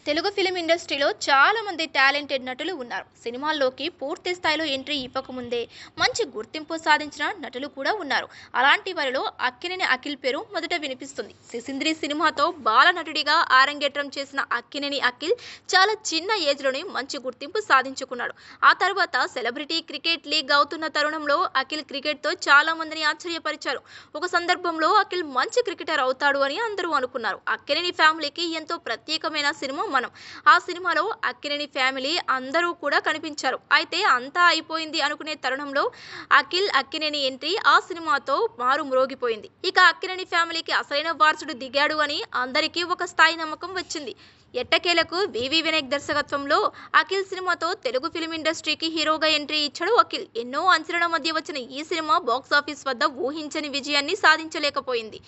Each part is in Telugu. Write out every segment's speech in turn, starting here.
తెలుగు ఫిలిం ఇండస్ట్రీలో చాలా మంది టాలెంటెడ్ నటులు ఉన్నారు. సినిమాల్లోకి పూర్తి స్థాయిలో ఎంట్రీ ఇవ్వకముందే మంచి గుర్తింపు సాధించిన నటులు కూడా ఉన్నారు. అలాంటి వారిలో అక్కినేని అఖిల్ పేరు మొదట వినిపిస్తుంది. సిసింద్రి సినిమాతో బాల నటుడిగా ఆరంగేట్రం చేసిన అక్కినేని అఖిల్ చాలా చిన్న ఏజ్లోనే మంచి గుర్తింపు సాధించుకున్నాడు. ఆ తర్వాత సెలబ్రిటీ క్రికెట్ లీగ్ అవుతున్న తరుణంలో అఖిల్ క్రికెట్తో చాలా మందిని ఆశ్చర్యపరిచారు. ఒక సందర్భంలో అఖిల్ మంచి క్రికెటర్ అవుతాడు అని అందరూ అనుకున్నారు. అక్కినేని ఫ్యామిలీకి ఎంతో ప్రత్యేకమైన సినిమా మనం. ఆ సినిమాలో అక్కినేని ఫ్యామిలీ అందరూ కూడా కనిపించారు. అయితే అంతా అయిపోయింది అనుకునే తరుణంలో అక్కినేని ఎంట్రీ ఆ సినిమాతో మారు మ్రోగిపోయింది. ఇక అక్కినేని ఫ్యామిలీకి అసలైన వారసుడు దిగాడు అని అందరికీ ఒక స్థాయి నమ్మకం వచ్చింది. ఎట్టకేలకు వివి వినాయక్ దర్శకత్వంలో అఖిల్ సినిమాతో తెలుగు ఫిలిం ఇండస్ట్రీకి హీరోగా ఎంట్రీ ఇచ్చాడు అఖిల్. ఎన్నో అంచనాల మధ్య వచ్చిన ఈ సినిమా బాక్సాఫీస్ వద్ద ఊహించని విజయాన్ని సాధించలేకపోయింది.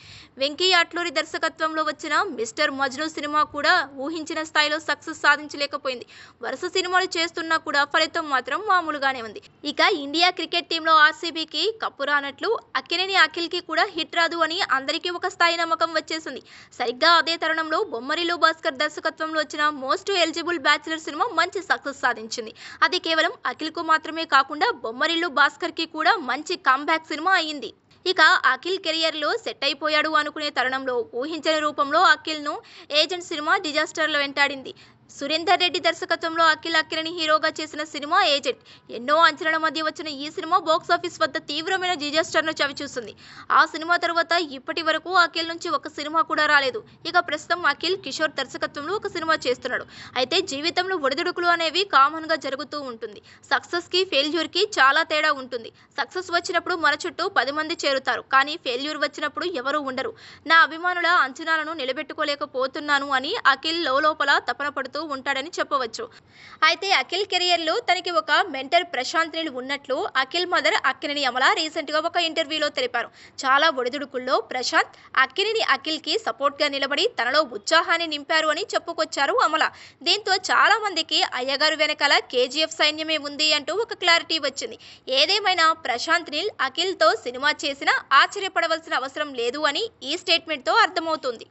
వెంకీ అట్లూరి దర్శకత్వంలో వచ్చిన మిస్టర్ మజ్ను సినిమా కూడా ఊహించిన స్థాయిలో సక్సెస్ సాధించలేకపోయింది. వరుస సినిమాలు చేస్తున్నా కూడా ఫలితం మాత్రం మామూలుగానే ఉంది. ఇక ఇండియా క్రికెట్ టీంలో ఆర్సీబీకి కప్పు రానట్లు అక్కినేని అఖిల్కి కూడా హిట్ రాదు అని అందరికీ ఒక స్థాయి నమ్మకం వచ్చేసింది. సరిగ్గా అదే తరుణంలో బొమ్మరిల్లు భాస్కర్ దర్శకత్వంలో వచ్చిన మోస్ట్ ఎలిజిబుల్ బ్యాచిలర్ సినిమా మంచి సక్సెస్ సాధించింది. అది కేవలం అఖిల్ కు మాత్రమే కాకుండా బొమ్మరిల్లు భాస్కర్ కి కూడా మంచి కంబ్యాక్ సినిమా అయింది. ఇక అఖిల్ కెరియర్ లో సెట్ అయిపోయాడు అనుకునే తరుణంలో ఊహించని రూపంలో అఖిల్ ను ఏజెంట్ సినిమా డిజాస్టర్లో వెంటాడింది. సురేందర్ రెడ్డి దర్శకత్వంలో అక్కినేని హీరోగా చేసిన సినిమా ఏజెంట్. ఎన్నో అంచనాల మధ్య వచ్చిన ఈ సినిమా బాక్సాఫీస్ వద్ద తీవ్రమైన డిజాస్టర్ను చవిచూసింది. ఆ సినిమా తర్వాత ఇప్పటి వరకు అఖిల్ నుంచి ఒక సినిమా కూడా రాలేదు. ఇక ప్రస్తుతం అఖిల్ కిషోర్ దర్శకత్వంలో ఒక సినిమా చేస్తున్నాడు. అయితే జీవితంలో ఒడిదుడుకులు అనేవి కామన్ గా జరుగుతూ ఉంటుంది. సక్సెస్ కి ఫెయిల్యూర్ కి చాలా తేడా ఉంటుంది. సక్సెస్ వచ్చినప్పుడు మన చుట్టూ 10 మంది చేరుతారు, కానీ ఫెయిల్యూర్ వచ్చినప్పుడు ఎవరూ ఉండరు. నా అభిమానుల అంచనాలను నిలబెట్టుకోలేకపోతున్నాను అని అఖిల్ లోపల తపన పడుతూ ఉంటాడని చెప్పవచ్చు. అయితే అఖిల్ కెరియర్ లో తనకి ఒక మెంటర్ ప్రశాంత్ నీల్ ఉన్నట్లు అఖిల్ మదర్ అక్కినేని అమల రీసెంట్ గా ఒక ఇంటర్వ్యూలో తెలిపారు. చాలా ఒడిదుడుకుల్లో ప్రశాంత్ అక్కినేని అఖిల్ కి సపోర్ట్ గా నిలబడి తనలో ఉత్సాహాన్ని నింపారు అని చెప్పుకొచ్చారు అమల. దీంతో చాలా మందికి అయ్యగారు వెనకాల కేజీఎఫ్ సైన్యమే ఉంది అంటూ ఒక క్లారిటీ వచ్చింది. ఏదేమైనా ప్రశాంత్ నీల్ అఖిల్ తో సినిమా చేసినా ఆశ్చర్యపడవలసిన అవసరం లేదు అని ఈ స్టేట్మెంట్ తో అర్థమవుతుంది.